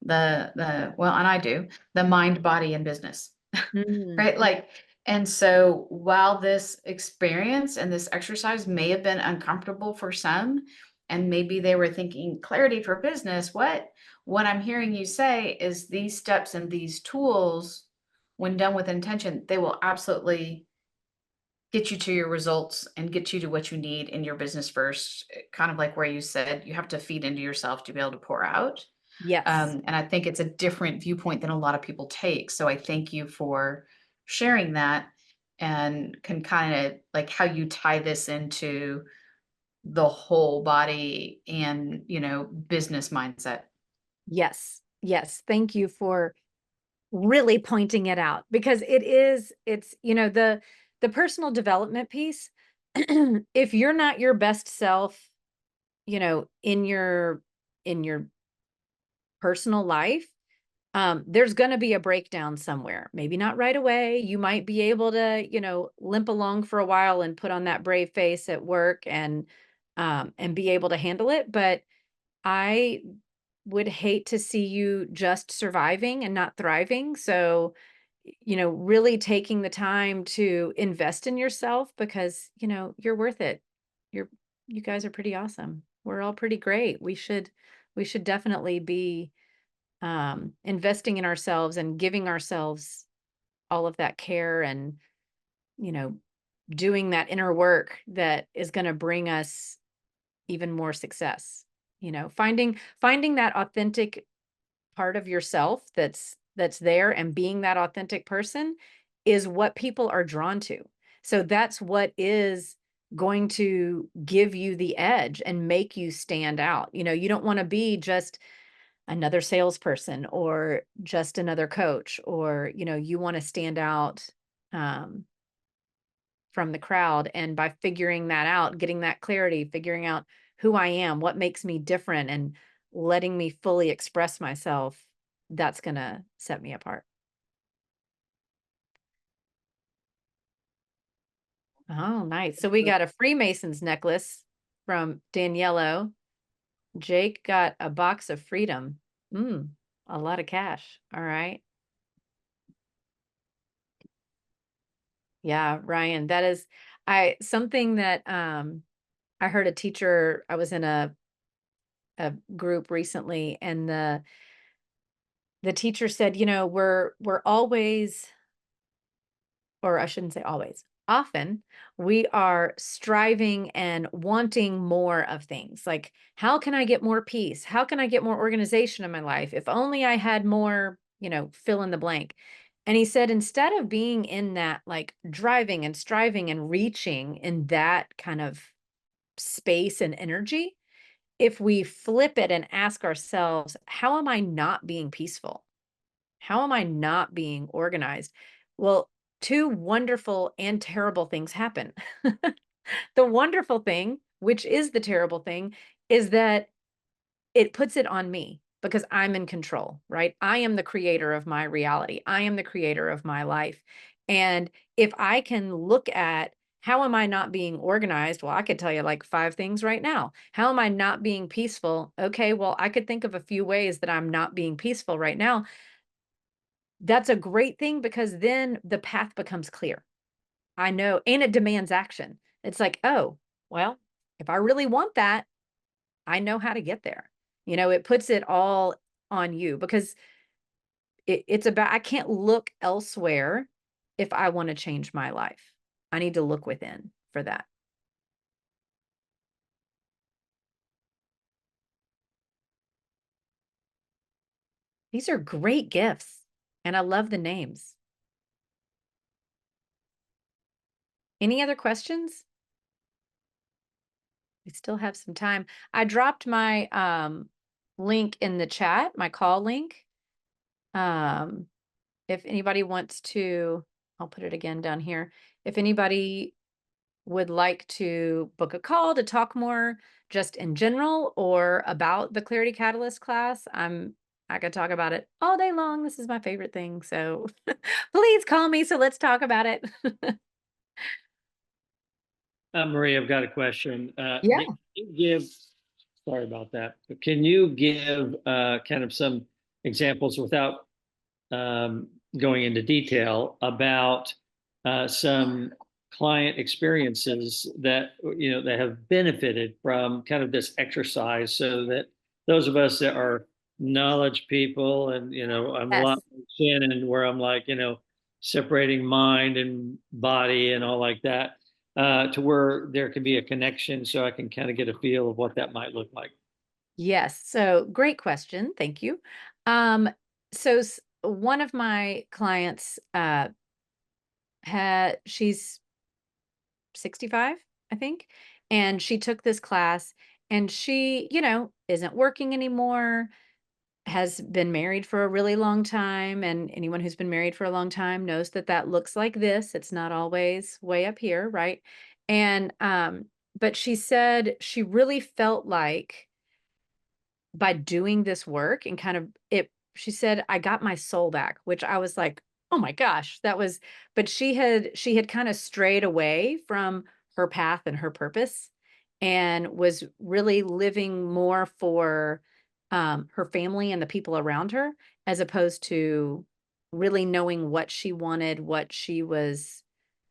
the well, and I do, the mind, body, and business, Mm, right? Like, and so while this experience and this exercise may have been uncomfortable for some, and maybe they were thinking clarity for business, what I'm hearing you say is these steps and these tools, when done with intention, they will absolutely get you to your results and get you to what you need in your business first. Kind of like where you said you have to feed into yourself to be able to pour out. yes. And I think it's a different viewpoint than a lot of people take. So I thank you for sharing that and can kind of like how you tie this into the whole body and, business mindset. Yes. Yes. Thank you for really pointing it out, because it's the personal development piece. If you're not your best self, in your personal life, there's going to be a breakdown somewhere. Maybe not right away. You might be able to, limp along for a while and put on that brave face at work and be able to handle it. But I would hate to see you just surviving and not thriving. So, really taking the time to invest in yourself, because, you're worth it. You're you guys are pretty awesome. We're all pretty great. We should definitely be investing in ourselves and giving ourselves all of that care and, you know, doing that inner work that is going to bring us even more success. Finding that authentic part of yourself that's there, and being that authentic person is what people are drawn to. So that's what is going to give you the edge and make you stand out. You don't want to be just another salesperson or just another coach, or you want to stand out um, from the crowd. And by figuring that out, getting that clarity, figuring out who I am, what makes me different, and letting me fully express myself, that's going to set me apart. Oh, nice. So we got a Freemasons necklace from Daniello. Jake got a box of freedom. A lot of cash. All right. Yeah, Ryan, that is I something that I heard a teacher. I was in a group recently, and the teacher said, we're always, or I shouldn't say always, often we are striving and wanting more of things. Like, how can I get more peace? How can I get more organization in my life? If only I had more, fill in the blank. And he said, instead of being in that, like, driving and striving and reaching in that kind of space and energy, if we flip it and ask ourselves, how am I not being peaceful? How am I not being organized? Well, two wonderful and terrible things happen. The wonderful thing, which is the terrible thing, is that it puts it on me because I'm in control, right? I am the creator of my reality. I am the creator of my life. And if I can look at how am I not being organized? Well, I could tell you like 5 things right now. How am I not being peaceful? Okay, well, I could think of a few ways that I'm not being peaceful right now. That's a great thing because then the path becomes clear. I know, and it demands action. It's like, oh, well, if I really want that, I know how to get there. It puts it all on you because it's about, I can't look elsewhere if I want to change my life. I need to look within for that. These are great gifts, and I love the names. Any other questions? We still have some time. I dropped my link in the chat, my call link. Um, if anybody wants to, I'll put it again down here. If anybody would like to book a call to talk more just in general or about the Clarity Catalyst class, I could talk about it all day long. This is my favorite thing. So please call me so let's talk about it. Marie, I've got a question. Yeah. Can you give, sorry about that, but can you give kind of some examples without going into detail about some client experiences that that have benefited from kind of this exercise, so that those of us that are knowledge people, and I'm a lot Yes. like Shannon, where I'm like separating mind and body and all like that, to where there can be a connection, so I can kind of get a feel of what that might look like. Yes. So great question. Thank you. So one of my clients she's 65, I think, and she took this class and she, isn't working anymore, has been married for a really long time, and anyone who's been married for a long time knows that that looks like this. It's not always way up here, right? And but she said she really felt like by doing this work and kind of it she said, "I got my soul back," which I was like, "Oh my gosh," but she had kind of strayed away from her path and her purpose and was really living more for her family and the people around her, as opposed to really knowing what she wanted, what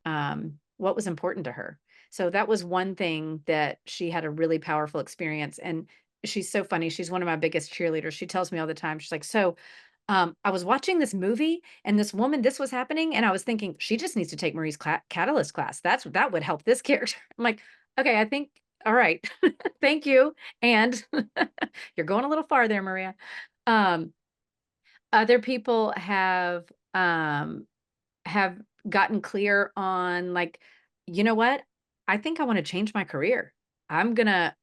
was important to her. So that was one thing that she had a really powerful experience. And she's so funny. She's one of my biggest cheerleaders. She tells me all the time, she's like, "So I was watching this movie and this woman, this was happening. And I was thinking, she just needs to take Marie's catalyst class. That would help this character." I'm like, okay, I think, all right. Thank you. And you're going a little far there, Maria. Um, Other people have gotten clear on like, you know what? I think I want to change my career. I'm gonna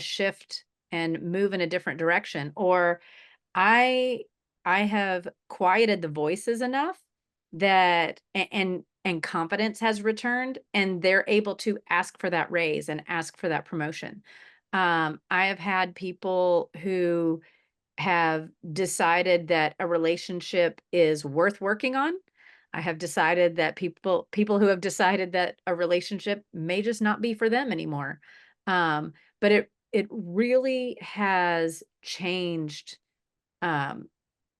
shift and move in a different direction. Or I I have quieted the voices enough that and confidence has returned and they're able to ask for that raise and ask for that promotion. I have had people who have decided that a relationship is worth working on. I have decided that people who have decided that a relationship may just not be for them anymore. But it really has changed. Um,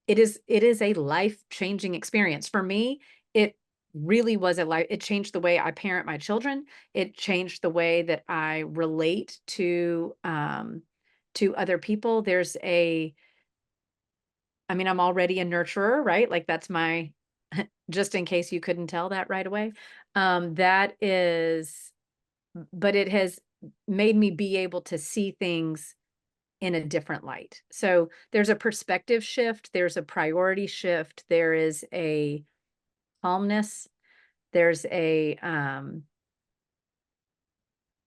it is a life-changing experience. For me, it really was a life it changed the way I parent my children. It changed the way that I relate to other people. I mean, I'm already a nurturer, right? Like that's my just in case you couldn't tell that right away. That is but it has made me be able to see things in a different light. So there's a perspective shift, there's a priority shift, there is a calmness, there's a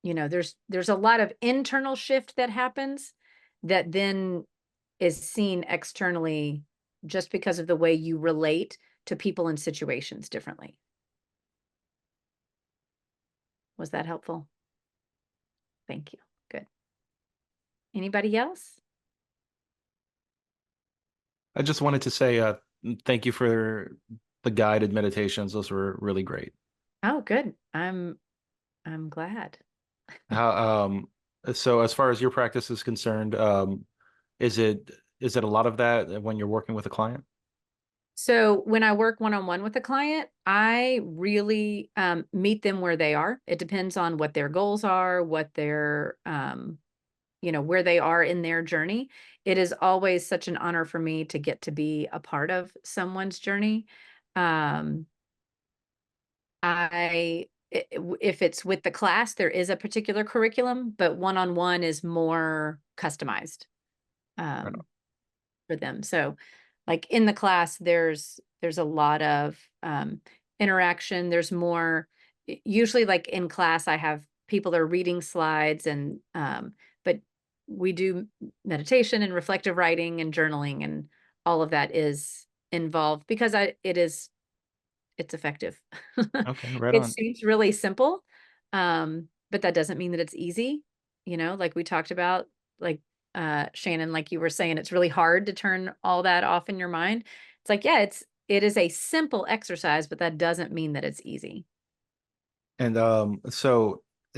there's a lot of internal shift that happens that then is seen externally just because of the way you relate to people and situations differently. Was that helpful? Thank you. Good. Anybody else? I just wanted to say thank you for the guided meditations. Those were really great. Oh, good. I'm glad. How so as far as your practice is concerned, is it a lot of that when you're working with a client? So when I work one-on-one with a client, I really meet them where they are. It depends on what their goals are, what their where they are in their journey. It is always such an honor for me to get to be a part of someone's journey. Um, if it's with the class, there is a particular curriculum, but one-on-one is more customized Right on. for them. So like in the class, there's a lot of interaction. There's more, usually like in class, I have people that are reading slides and but we do meditation and reflective writing and journaling, and all of that is involved because it's effective. Okay, right It on. seems really simple, but that doesn't mean that it's easy. Like we talked about, like Shannon, like you were saying, it's really hard to turn all that off in your mind. It's like, yeah, it is a simple exercise, but that doesn't mean that it's easy. And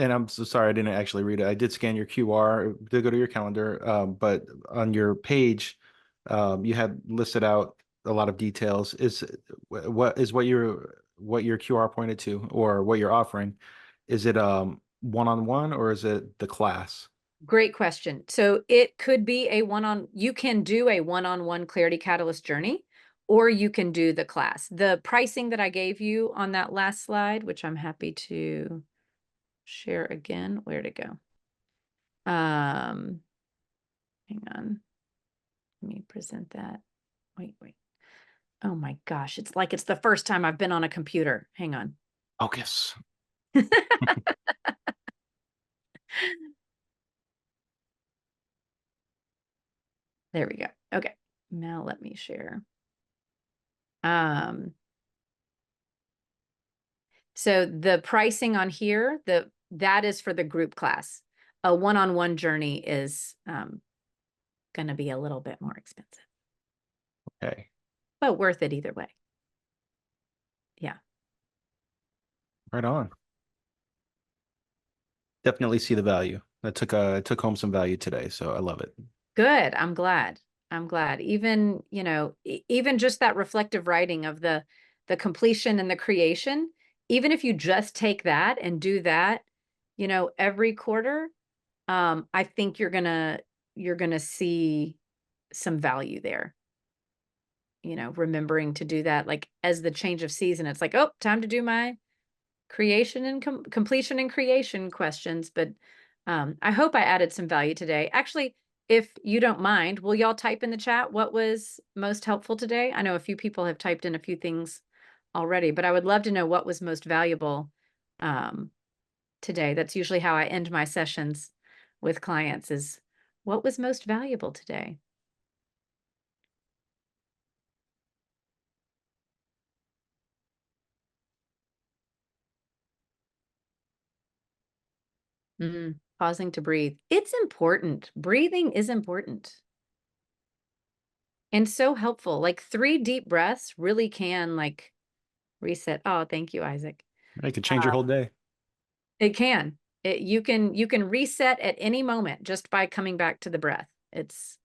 and I'm so sorry I didn't actually read it. I did scan your QR to go to your calendar, but on your page, you had listed out a lot of details. What your QR pointed to, or what you're offering? Is it one-on-one, or is it the class? Great question. So it could be you can do a one-on-one Clarity Catalyst journey, or you can do the class. The pricing that I gave you on that last slide, which I'm happy to share again. Where'd it go? Hang on. Let me present that. Wait. Oh my gosh. It's like it's the first time I've been on a computer. Hang on. Focus. There we go. Okay. Now let me share. So the pricing on here, that is for the group class. A one-on-one journey is going to be a little bit more expensive, Okay, but worth it either way. Yeah. right on. Definitely see the value. I took home some value today, so I love it. Good. I'm glad. Even, even just that reflective writing of the completion and the creation, even if you just take that and do that, every quarter, I think you're gonna see some value there. Remembering to do that, like as the change of season, it's like, oh, time to do my creation and completion and creation questions. But I hope I added some value today. Actually, if you don't mind, will y'all type in the chat what was most helpful today? I know a few people have typed in a few things already, but I would love to know what was most valuable today. That's usually how I end my sessions with clients, is what was most valuable today? Pausing to breathe. It's important. Breathing is important. And so helpful. Like 3 deep breaths really can like reset. Oh, thank you, Isaac. It could change your whole day. It can. You can reset at any moment just by coming back to the breath. It's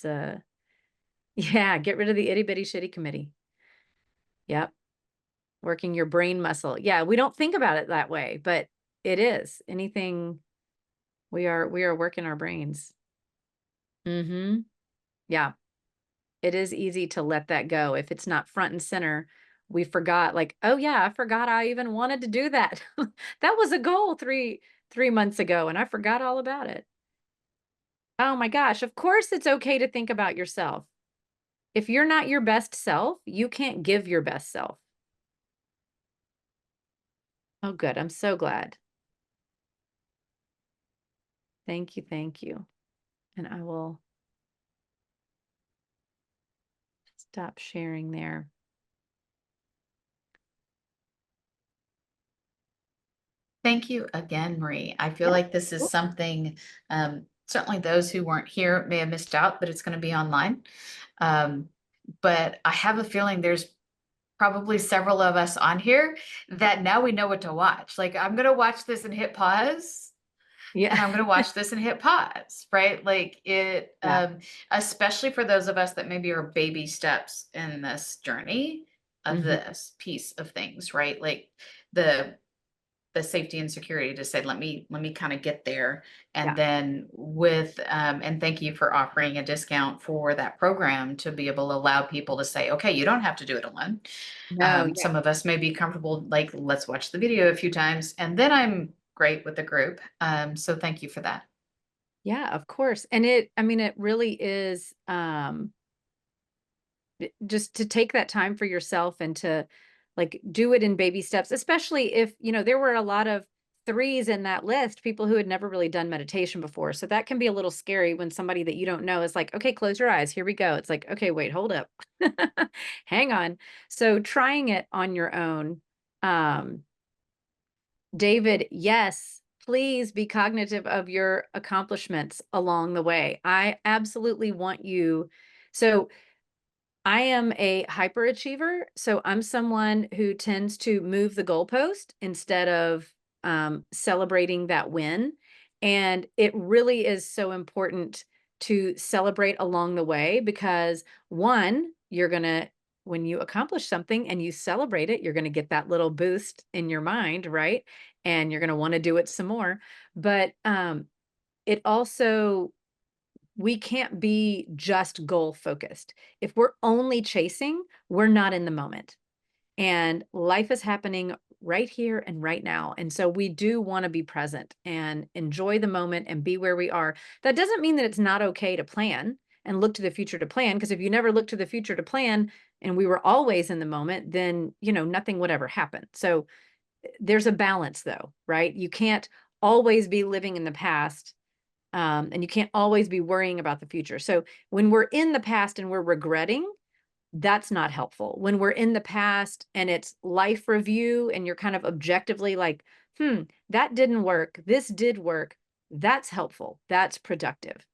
a yeah, get rid of the itty bitty shitty committee. Yep. Working your brain muscle. Yeah, we don't think about it that way, but it is. Anything, we are working our brains. Yeah. It is easy to let that go. If it's not front and center, we forgot, like, oh yeah, I forgot I even wanted to do that. That was a goal three months ago, and I forgot all about it. Oh my gosh, of course it's okay to think about yourself. If you're not your best self, you can't give your best self. Oh, good. I'm so glad. Thank you. And I will stop sharing there. Thank you again, Marie. I feel Yeah. like this is Cool. something, certainly those who weren't here may have missed out, but it's going to be online. But I have a feeling there's probably several of us on here that now we know what to watch. Like, I'm going to watch this and hit pause. Yeah. And I'm going to watch this and hit pause, right? Like it, Yeah. especially for those of us that maybe are baby steps in this journey of Mhm. this piece of things, right? Like the safety and security to say, let me kind of get there. And Yeah. then with, and thank you for offering a discount for that program to be able to allow people to say, okay, you don't have to do it alone. No, yeah. Some of us may be comfortable, like, let's watch the video a few times, and then I'm great with the group. So thank you for that. Yeah, of course. And I mean, it really is, just to take that time for yourself and to like do it in baby steps, especially if, there were a lot of threes in that list, people who had never really done meditation before. So that can be a little scary when somebody that you don't know is like, okay, close your eyes. Here we go. It's like, okay, wait, hold up. Hang on. So trying it on your own. Um, David, yes, please be cognitive of your accomplishments along the way. I absolutely want you. So I am a hyperachiever, so I'm someone who tends to move the goalpost instead of celebrating that win. And it really is so important to celebrate along the way because one, when you accomplish something and you celebrate it, you're going to get that little boost in your mind, right? And you're going to want to do it some more. But it also we can't be just goal focused. If we're only chasing, we're not in the moment. And life is happening right here and right now. And so we do want to be present and enjoy the moment and be where we are. That doesn't mean that it's not okay to plan and look to the future to plan, because if you never look to the future to plan and we were always in the moment, then, nothing would ever happen. So there's a balance though, right? You can't always be living in the past, and you can't always be worrying about the future. So when we're in the past and we're regretting, that's not helpful. When we're in the past and it's life review and you're kind of objectively like, that didn't work. This did work. That's helpful. That's productive.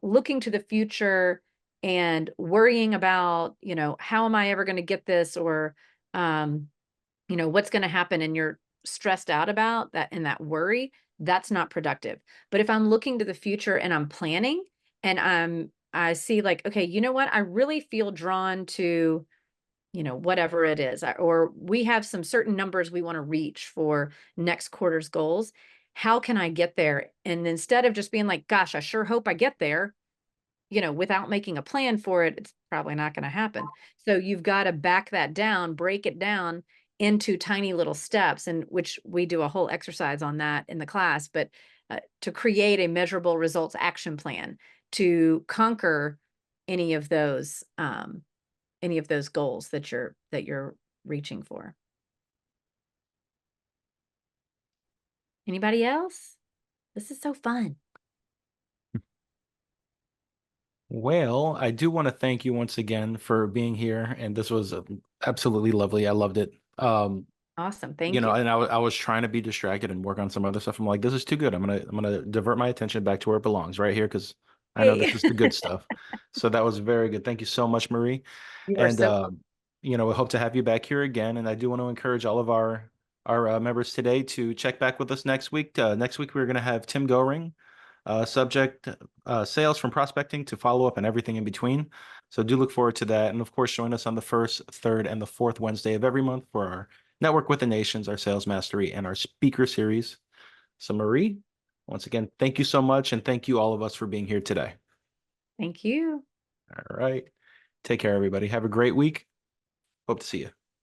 Looking to the future and worrying about, how am I ever going to get this, or, what's going to happen, and you're stressed out about that and that worry, that's not productive. But if I'm looking to the future and I'm planning and I see like, okay, you know what? I really feel drawn to, whatever it is, or we have some certain numbers we want to reach for next quarter's goals. How can I get there? And instead of just being like, gosh, I sure hope I get there, without making a plan for it, it's probably not going to happen. So you've got to back that down, break it down into tiny little steps, and which we do a whole exercise on that in the class, but to create a measurable results action plan to conquer any of those goals that you're reaching for. Anybody else? This is so fun. Well, I do want to thank you once again for being here, and this was absolutely lovely. I loved it. Awesome. Thank you. And I was trying to be distracted and work on some other stuff. I'm like, this is too good. I'm gonna divert my attention back to where it belongs, right here, because I know this is the good stuff. So that was very good. Thank you so much, Marie. You are And so welcome. we hope to have you back here again. And I do want to encourage all of our members today to check back with us next week. Next week we're going to have Tim Goring, subject sales from prospecting to follow up and everything in between. So do look forward to that. And of course, join us on the first, third, and the fourth Wednesday of every month for our Network with the Nations, our sales mastery, and our speaker series. So Marie, once again, thank you so much. And thank you all of us for being here today. Thank you. All right. Take care, everybody. Have a great week. Hope to see you.